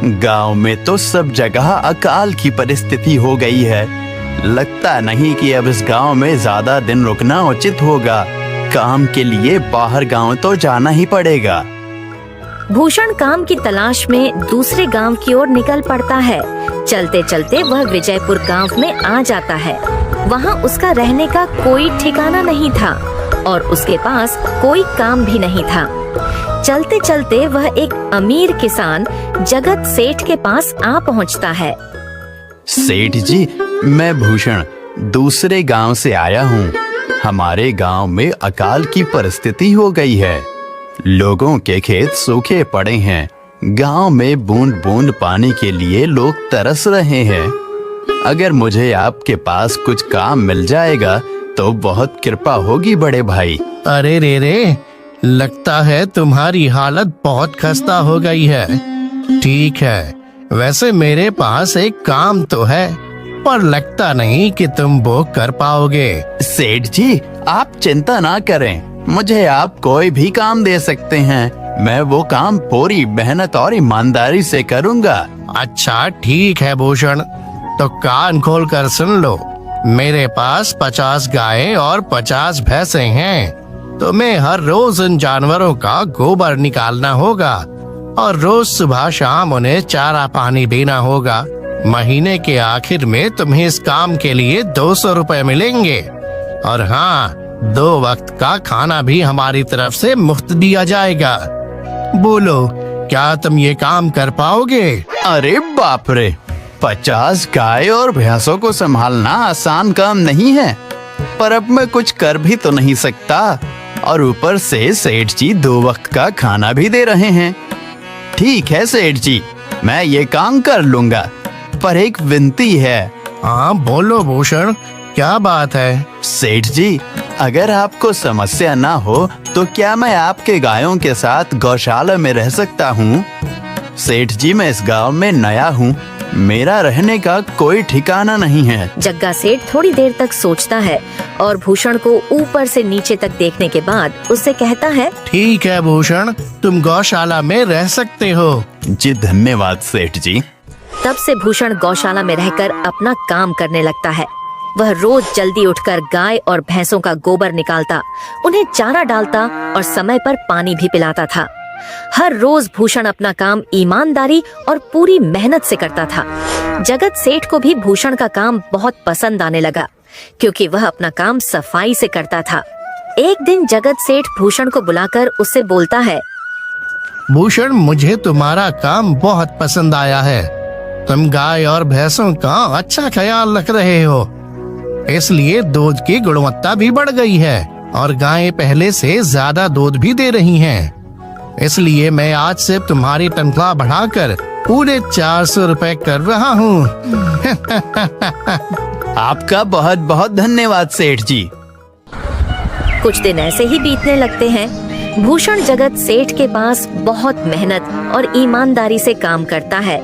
गांव में तो सब जगह अकाल की परिस्थिति हो गई है। लगता नहीं कि अब इस गांव में ज्यादा दिन रुकना उचित होगा। काम के लिए बाहर गांव तो जाना ही पड़ेगा। भूषण काम की तलाश में दूसरे गांव की ओर निकल पड़ता है। चलते चलते वह विजयपुर गांव में आ जाता है। वहां उसका रहने का कोई ठिकाना नहीं था और उसके पास कोई काम भी नहीं था। चलते चलते वह एक अमीर किसान जगत सेठ के पास आ पहुंचता है। सेठ जी, मैं भूषण दूसरे गांव से आया हूँ। हमारे गांव में अकाल की परिस्थिति हो गई है। लोगों के खेत सूखे पड़े हैं। गांव में बूंद बूंद पानी के लिए लोग तरस रहे हैं। अगर मुझे आपके पास कुछ काम मिल जाएगा तो बहुत कृपा होगी बड़े भाई। अरे रे, लगता है तुम्हारी हालत बहुत खस्ता हो गई है। ठीक है, वैसे मेरे पास एक काम तो है, पर लगता नहीं कि तुम वो कर पाओगे। सेठ जी, आप चिंता ना करें। मुझे आप कोई भी काम दे सकते हैं। मैं वो काम पूरी मेहनत और ईमानदारी से करूँगा। अच्छा ठीक है भूषण, तो कान खोल कर सुन लो। मेरे पास 50 गायें और 50 भैंसें हैं। तुम्हें हर रोज इन जानवरों का गोबर निकालना होगा और रोज सुबह शाम उन्हें चारा पानी देना होगा। महीने के आखिर में तुम्हें इस काम के लिए 200 रुपए मिलेंगे। और हाँ, 2 वक्त का खाना भी हमारी तरफ से मुफ्त दिया जाएगा। बोलो, क्या तुम ये काम कर पाओगे? अरे बाप रे, 50 गाय और भैंसों को संभालना आसान काम नहीं है। पर अब मैं कुछ कर भी तो नहीं सकता, और ऊपर से सेठ जी 2 वक्त का खाना भी दे रहे हैं। ठीक है सेठ जी, मैं ये काम कर लूंगा, पर एक विनती है। हाँ बोलो भूषण, क्या बात है? सेठ जी, अगर आपको समस्या ना हो तो क्या मैं आपके गायों के साथ गौशाला में रह सकता हूँ? सेठ जी, मैं इस गांव में नया हूँ। मेरा रहने का कोई ठिकाना नहीं है। जग्गा सेठ थोड़ी देर तक सोचता है और भूषण को ऊपर से नीचे तक देखने के बाद उससे कहता है, ठीक है भूषण, तुम गौशाला में रह सकते हो। जी धन्यवाद सेठ जी। तब से भूषण गौशाला में रहकर अपना काम करने लगता है। वह रोज जल्दी उठकर गाय और भैंसों का गोबर निकालता, उन्हें चारा डालता और समय पर पानी भी पिलाता था। हर रोज भूषण अपना काम ईमानदारी और पूरी मेहनत से करता था। जगत सेठ को भी भूषण का काम बहुत पसंद आने लगा, क्योंकि वह अपना काम सफाई से करता था। एक दिन जगत सेठ भूषण को बुलाकर उससे बोलता है, भूषण, मुझे तुम्हारा काम बहुत पसंद आया है। तुम गाय और भैंसों का अच्छा ख्याल रख रहे हो, इसलिए दूध की गुणवत्ता भी बढ़ गई है और गायें पहले से ज्यादा दूध भी दे रही हैं। इसलिए मैं आज से तुम्हारी तनख्वाह बढ़ाकर पूरे 400 रुपए कर रहा हूँ। आपका बहुत बहुत धन्यवाद सेठ जी। कुछ दिन ऐसे ही बीतने लगते हैं। भूषण जगत सेठ के पास बहुत मेहनत और ईमानदारी से काम करता है।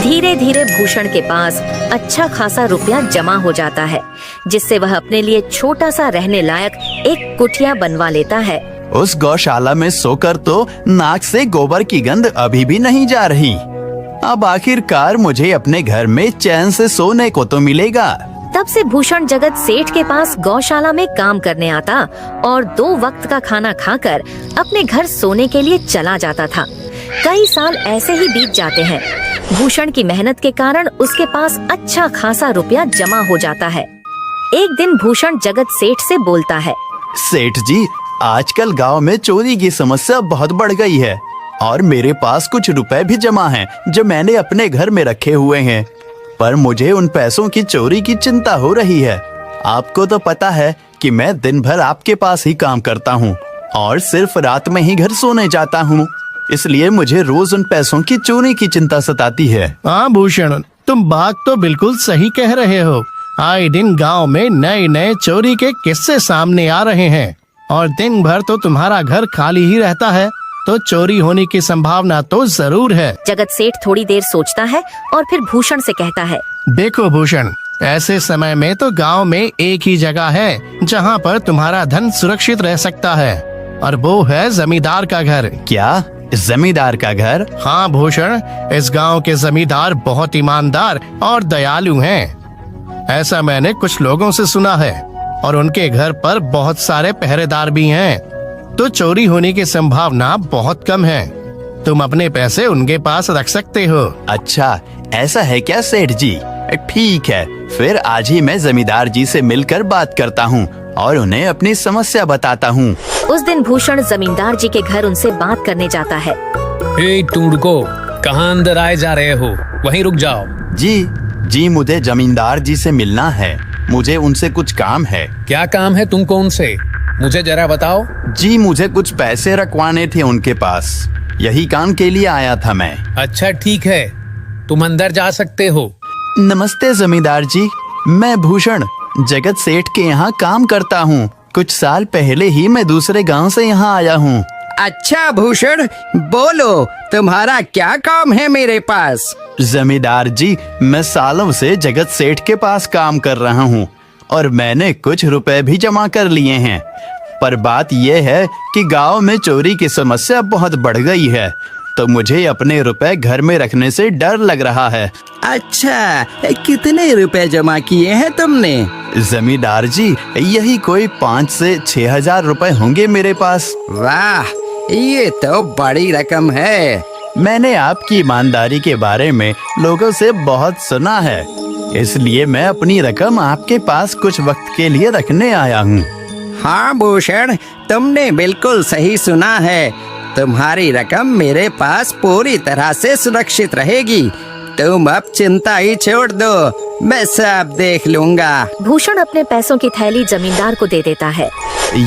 धीरे धीरे भूषण के पास अच्छा खासा रुपया जमा हो जाता है, जिससे वह अपने लिए छोटा सा रहने लायक एक कुटिया बनवा लेता है। उस गौशाला में सोकर तो नाक से गोबर की गंध अभी भी नहीं जा रही। अब आखिरकार मुझे अपने घर में चैन से सोने को तो मिलेगा। तब से भूषण जगत सेठ के पास गौशाला में काम करने आता और 2 वक्त का खाना खाकर अपने घर सोने के लिए चला जाता था। कई साल ऐसे ही बीत जाते हैं। भूषण की मेहनत के कारण उसके पास अच्छा खासा रुपया जमा हो जाता है। एक दिन भूषण जगत सेठ से बोलता है, सेठ जी, आजकल गांव में चोरी की समस्या बहुत बढ़ गई है और मेरे पास कुछ रुपए भी जमा हैं जो मैंने अपने घर में रखे हुए हैं, पर मुझे उन पैसों की चोरी की चिंता हो रही है। आपको तो पता है कि मैं दिन भर आपके पास ही काम करता हूँ और सिर्फ रात में ही घर सोने जाता हूँ, इसलिए मुझे रोज उन पैसों की चोरी की चिंता सताती है। हाँ भूषण, तुम बात तो बिल्कुल सही कह रहे हो। आए दिन गांव में नए नए चोरी के किस्से सामने आ रहे हैं और दिन भर तो तुम्हारा घर खाली ही रहता है, तो चोरी होने की संभावना तो जरूर है। जगत सेठ थोड़ी देर सोचता है और फिर भूषण से कहता है, देखो भूषण, ऐसे समय में तो गांव में एक ही जगह है जहां पर तुम्हारा धन सुरक्षित रह सकता है, और वो है जमींदार का घर। क्या जमींदार का घर? हाँ भूषण, इस गांव के जमींदार बहुत ईमानदार और दयालु हैं। ऐसा मैंने कुछ लोगों से सुना है और उनके घर पर बहुत सारे पहरेदार भी हैं। तो चोरी होने की संभावना बहुत कम है। तुम अपने पैसे उनके पास रख सकते हो। अच्छा, ऐसा है क्या सेठ जी? ठीक है, फिर आज ही मैं जमींदार जी से मिलकर बात करता हूँ और उन्हें अपनी समस्या बताता हूँ। उस दिन भूषण जमींदार जी के घर उनसे बात करने जाता है। ए टूडको, कहाँ अंदर आए जा रहे हो? वहीं रुक जाओ। जी, मुझे जमींदार जी से मिलना है। मुझे उनसे कुछ काम है। क्या काम है तुमको उनसे? मुझे जरा बताओ। जी, मुझे कुछ पैसे रखवाने थे उनके पास। यही काम के लिए आया था मैं। अच्छा ठीक है, तुम अंदर जा सकते हो। नमस्ते जमींदार जी, मैं भूषण जगत सेठ के यहाँ काम करता हूँ। कुछ साल पहले ही मैं दूसरे गांव से यहाँ आया हूँ। अच्छा भूषण, बोलो तुम्हारा क्या काम है मेरे पास? जमींदार जी, मैं सालों से जगत सेठ के पास काम कर रहा हूँ और मैंने कुछ रुपए भी जमा कर लिए हैं। पर बात यह है कि गांव में चोरी की समस्या बहुत बढ़ गई है, तो मुझे अपने रुपए घर में रखने से डर लग रहा है। अच्छा, कितने रुपए जमा किए हैं तुमने? जमींदार जी, यही कोई 5 से 6 हजार रुपए होंगे मेरे पास। वाह, ये तो बड़ी रकम है। मैंने आपकी ईमानदारी के बारे में लोगों से बहुत सुना है, इसलिए मैं अपनी रकम आपके पास कुछ वक्त के लिए रखने आया हूँ। हाँ भूषण, तुमने बिल्कुल सही सुना है। तुम्हारी रकम मेरे पास पूरी तरह से सुरक्षित रहेगी। तुम अब चिंता ही छोड़ दो, मैं सब देख लूंगा। भूषण अपने पैसों की थैली जमींदार को दे देता है।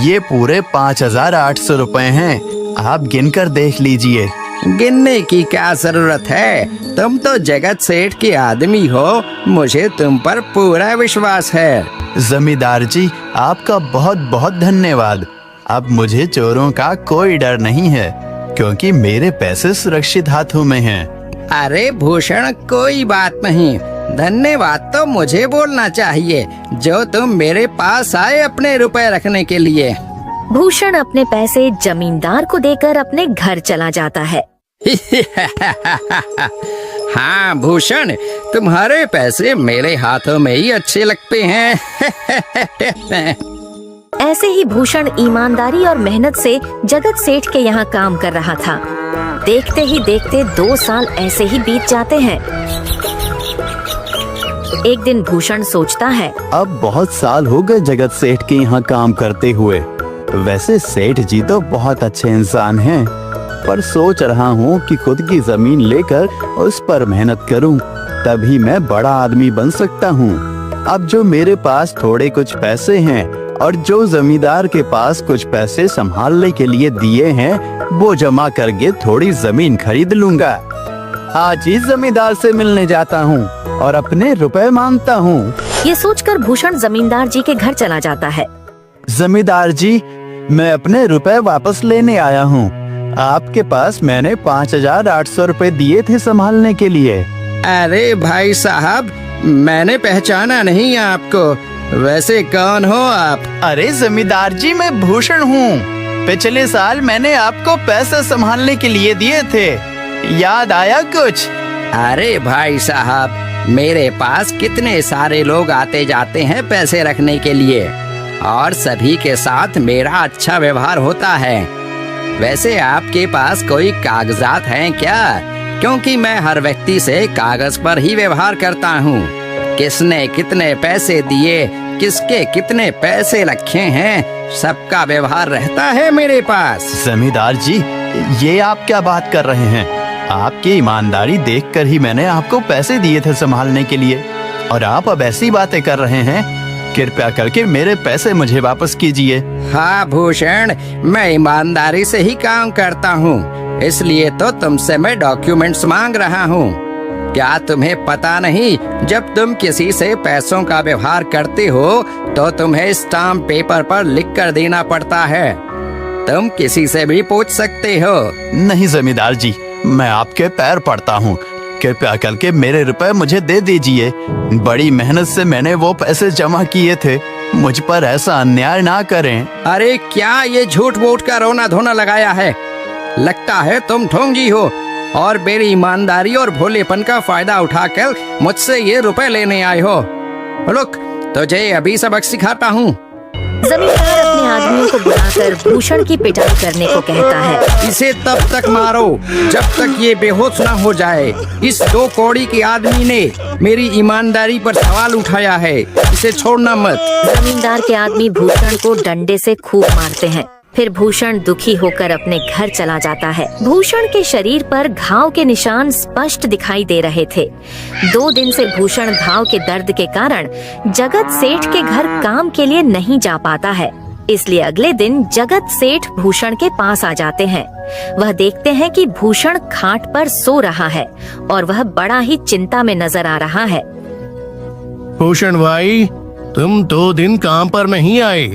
ये पूरे 5,800 रुपए हैं, आप गिनकर देख लीजिए। गिनने की क्या जरूरत है? तुम तो जगत सेठ के आदमी हो, मुझे तुम पर पूरा विश्वास है। जमींदार जी, आपका बहुत बहुत धन्यवाद। अब मुझे चोरों का कोई डर नहीं है, क्योंकि मेरे पैसे सुरक्षित हाथों में हैं। अरे भूषण, कोई बात नहीं। धन्यवाद तो मुझे बोलना चाहिए, जो तुम मेरे पास आए अपने रुपए रखने के लिए। भूषण अपने पैसे जमींदार को देकर अपने घर चला जाता है। हाँ भूषण, तुम्हारे पैसे मेरे हाथों में ही अच्छे लगते हैं। ऐसे ही भूषण ईमानदारी और मेहनत से जगत सेठ के यहाँ काम कर रहा था। देखते ही देखते 2 साल ऐसे ही बीत जाते हैं। एक दिन भूषण सोचता है, अब बहुत साल हो गए जगत सेठ के यहाँ काम करते हुए। वैसे सेठ जी तो बहुत अच्छे इंसान हैं, पर सोच रहा हूँ कि खुद की जमीन लेकर उस पर मेहनत करूँ, तभी मैं बड़ा आदमी बन सकता हूँ। अब जो मेरे पास थोड़े कुछ पैसे हैं और जो जमींदार के पास कुछ पैसे संभालने के लिए दिए हैं, वो जमा करके थोड़ी जमीन खरीद लूंगा। आज ही जमींदार से मिलने जाता हूँ और अपने रुपए मांगता हूँ। ये सोचकर भूषण जमींदार जी के घर चला जाता है। जमींदार जी, मैं अपने रुपए वापस लेने आया हूँ। आपके पास मैंने 5,800 रुपए दिए थे संभालने के लिए। अरे भाई साहब, मैंने पहचाना नहीं आपको। वैसे कौन हो आप? अरे जमींदार जी, मैं भूषण हूँ। पिछले साल मैंने आपको पैसे संभालने के लिए दिए थे, याद आया कुछ? अरे भाई साहब, मेरे पास कितने सारे लोग आते जाते हैं पैसे रखने के लिए, और सभी के साथ मेरा अच्छा व्यवहार होता है। वैसे आपके पास कोई कागजात हैं क्या? क्योंकि मैं हर व्यक्ति से कागज पर ही व्यवहार करता हूँ। किसने कितने पैसे दिए, किसके कितने पैसे रखे हैं, सबका व्यवहार रहता है मेरे पास। जमींदार जी, ये आप क्या बात कर रहे हैं? आपकी ईमानदारी देखकर ही मैंने आपको पैसे दिए थे संभालने के लिए, और आप अब ऐसी बातें कर रहे हैं। कृपया करके मेरे पैसे मुझे वापस कीजिए। हाँ भूषण, मैं ईमानदारी से ही काम करता हूँ, इसलिए तो तुमसे मैं डॉक्यूमेंट्स मांग रहा हूँ। क्या तुम्हें पता नहीं, जब तुम किसी से पैसों का व्यवहार करते हो तो तुम्हें स्टाम्प पेपर पर लिख कर देना पड़ता है। तुम किसी से भी पूछ सकते हो। नहीं जमींदार जी, मैं आपके पैर पड़ता हूँ, कृपया करके मेरे रुपए मुझे दे दीजिए। बड़ी मेहनत से मैंने वो पैसे जमा किए थे, मुझ पर ऐसा अन्याय ना करें। अरे क्या ये झूठ मूठ का रोना धोना लगाया है? लगता है तुम ढोंगी हो और मेरी ईमानदारी और भोलेपन का फायदा उठाकर मुझसे ये रुपए लेने आए हो। रुक, तुझे अभी सबक सिखाता हूँ। जमींदार अपने आदमियों को बुलाकर भूषण की पिटाई करने को कहता है। इसे तब तक मारो जब तक ये बेहोश ना हो जाए। इस 2 कौड़ी के आदमी ने मेरी ईमानदारी पर सवाल उठाया है, इसे छोड़ना मत। जमींदार के आदमी भूषण को डंडे से खूब मारते हैं। फिर भूषण दुखी होकर अपने घर चला जाता है। भूषण के शरीर पर घाव के निशान स्पष्ट दिखाई दे रहे थे। 2 दिन से भूषण घाव के दर्द के कारण जगत सेठ के घर काम के लिए नहीं जा पाता है। इसलिए अगले दिन जगत सेठ भूषण के पास आ जाते हैं। वह देखते हैं कि भूषण खाट पर सो रहा है और वह बड़ा ही चिंता में नजर आ रहा है। भूषण भाई, तुम 2 दिन काम पर नहीं आए,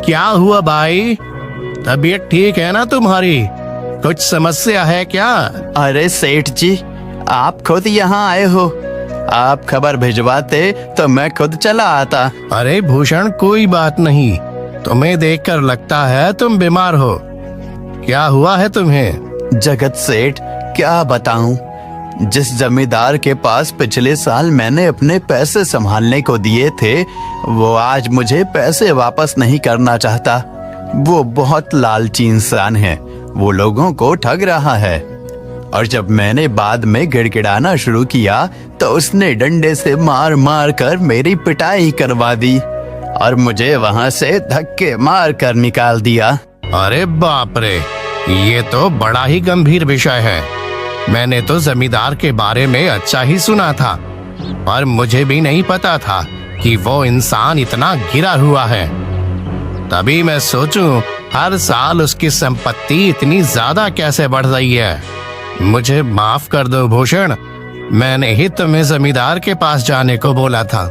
क्या हुआ भाई? तबीयत ठीक है ना तुम्हारी? कुछ समस्या है क्या? अरे सेठ जी, आप खुद यहाँ आए हो। आप खबर भिजवाते तो मैं खुद चला आता। अरे भूषण, कोई बात नहीं, तुम्हें देखकर लगता है तुम बीमार हो। क्या हुआ है तुम्हें? जगत सेठ, क्या बताऊं, जिस जमींदार के पास पिछले साल मैंने अपने पैसे संभालने को दिए थे, वो आज मुझे पैसे वापस नहीं करना चाहता। वो बहुत लालची इंसान है, वो लोगों को ठग रहा है। और जब मैंने बाद में गिड़गिड़ाना शुरू किया तो उसने डंडे से मार मार कर मेरी पिटाई करवा दी और मुझे वहां से धक्के मार कर निकाल दिया। अरे बाप रे, ये तो बड़ा ही गंभीर विषय है। मैंने तो जमींदार के बारे में अच्छा ही सुना था, पर मुझे भी नहीं पता था कि वो इंसान इतना गिरा हुआ है। तभी मैं सोचूं, हर साल उसकी संपत्ति इतनी ज्यादा कैसे बढ़ रही है। मुझे माफ कर दो भूषण, मैंने ही तुम्हें जमींदार के पास जाने को बोला था।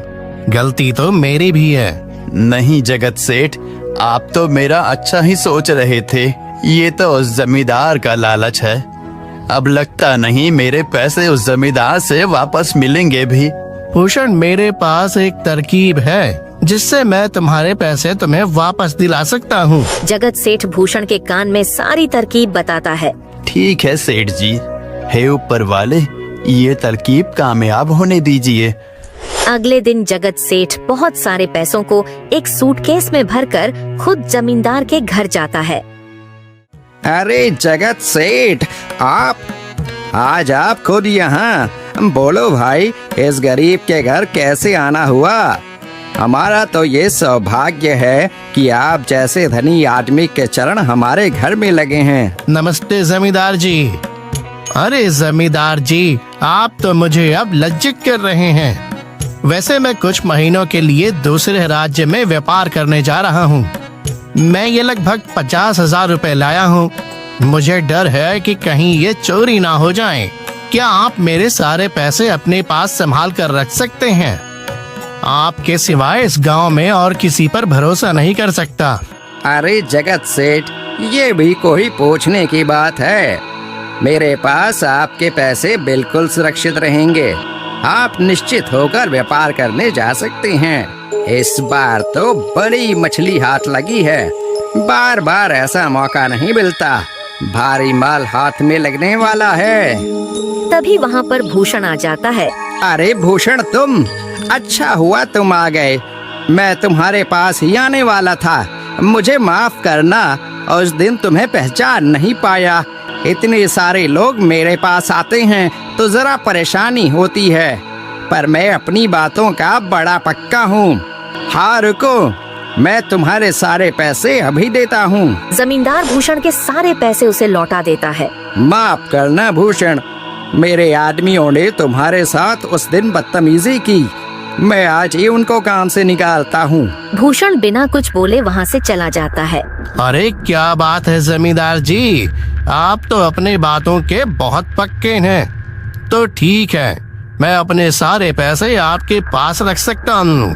गलती तो मेरी भी है। नहीं जगत सेठ, आप तो मेरा अच्छा ही सोच रहे थे। ये तो उस जमींदार का लालच है। अब लगता नहीं मेरे पैसे उस जमींदार से वापस मिलेंगे भी। भूषण, मेरे पास एक तरकीब है जिससे मैं तुम्हारे पैसे तुम्हें वापस दिला सकता हूँ। जगत सेठ भूषण के कान में सारी तरकीब बताता है। ठीक है सेठ जी, हे ऊपर वाले, ये तरकीब कामयाब होने दीजिए। अगले दिन जगत सेठ बहुत सारे पैसों को एक सूटकेस में भरकर खुद जमींदार के घर जाता है। अरे जगत सेठ, आज आप खुद यहाँ? बोलो भाई, इस गरीब के घर कैसे आना हुआ? हमारा तो ये सौभाग्य है कि आप जैसे धनी आदमी के चरण हमारे घर में लगे हैं। नमस्ते जमींदार जी। अरे जमींदार जी, आप तो मुझे अब लज्जित कर रहे हैं। वैसे मैं कुछ महीनों के लिए दूसरे राज्य में व्यापार करने जा रहा हूँ। मैं ये लगभग 50,000 रुपए लाया हूँ। मुझे डर है कि कहीं ये चोरी ना हो जाए। क्या आप मेरे सारे पैसे अपने पास संभाल कर रख सकते हैं? आपके सिवाय इस गांव में और किसी पर भरोसा नहीं कर सकता। अरे जगत सेठ, ये भी कोई पूछने की बात है? मेरे पास आपके पैसे बिल्कुल सुरक्षित रहेंगे। आप निश्चित होकर व्यापार करने जा सकते हैं। इस बार तो बड़ी मछली हाथ लगी है। बार बार ऐसा मौका नहीं मिलता। भारी माल हाथ में लगने वाला है। तभी वहाँ पर भूषण आ जाता है। अरे भूषण, तुम? अच्छा हुआ तुम आ गए। मैं तुम्हारे पास ही आने वाला था। मुझे माफ करना, उस दिन तुम्हें पहचान नहीं पाया। इतने सारे लोग मेरे पास आते हैं तो जरा परेशानी होती है, पर मैं अपनी बातों का बड़ा पक्का हूँ। हाँ रुको, मैं तुम्हारे सारे पैसे अभी देता हूँ। जमींदार भूषण के सारे पैसे उसे लौटा देता है। माफ करना भूषण, मेरे आदमियों ने तुम्हारे साथ उस दिन बदतमीजी की। मैं आज ही उनको काम से निकालता हूँ। भूषण बिना कुछ बोले वहाँ से चला जाता है। अरे क्या बात है जमींदार जी, आप तो अपने बातों के बहुत पक्के हैं। तो ठीक है, मैं अपने सारे पैसे आपके पास रख सकता हूँ।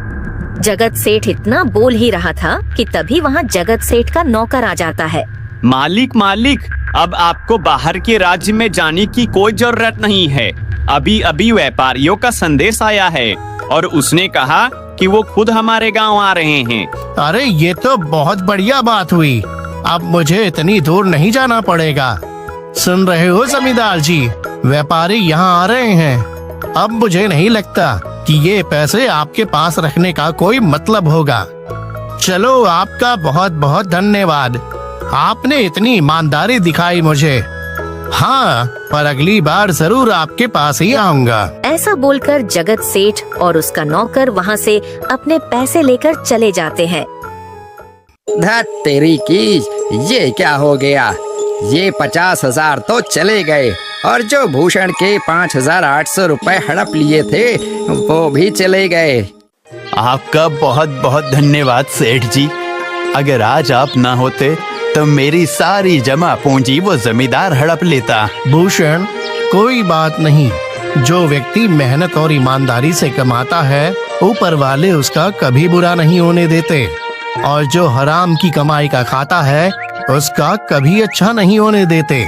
जगत सेठ इतना बोल ही रहा था कि तभी वहाँ जगत सेठ का नौकर आ जाता है। मालिक, अब आपको बाहर के राज्य में जाने की कोई जरूरत नहीं है। अभी अभी व्यापारियों का संदेश आया है और उसने कहा कि वो खुद हमारे गांव आ रहे हैं। अरे ये तो बहुत बढ़िया बात हुई। अब मुझे इतनी दूर नहीं जाना पड़ेगा। सुन रहे हो जमींदार जी, व्यापारी यहाँ आ रहे हैं। अब मुझे नहीं लगता कि ये पैसे आपके पास रखने का कोई मतलब होगा। चलो, आपका बहुत बहुत धन्यवाद, आपने इतनी ईमानदारी दिखाई मुझे। हाँ, पर अगली बार जरूर आपके पास ही आऊंगा। ऐसा बोलकर जगत सेठ और उसका नौकर वहाँ से अपने पैसे लेकर चले जाते हैं। धत तेरी की, ये क्या हो गया? ये 50,000 तो चले गए और जो भूषण के 5,800 रुपए हड़प लिए थे वो भी चले गए। आपका बहुत बहुत धन्यवाद सेठ जी। अगर आज आप ना होते तो मेरी सारी जमा पूंजी वो जमींदार हड़प लेता। भूषण, कोई बात नहीं। जो व्यक्ति मेहनत और ईमानदारी से कमाता है, ऊपर वाले उसका कभी बुरा नहीं होने देते, और जो हराम की कमाई का खाता है उसका कभी अच्छा नहीं होने देते।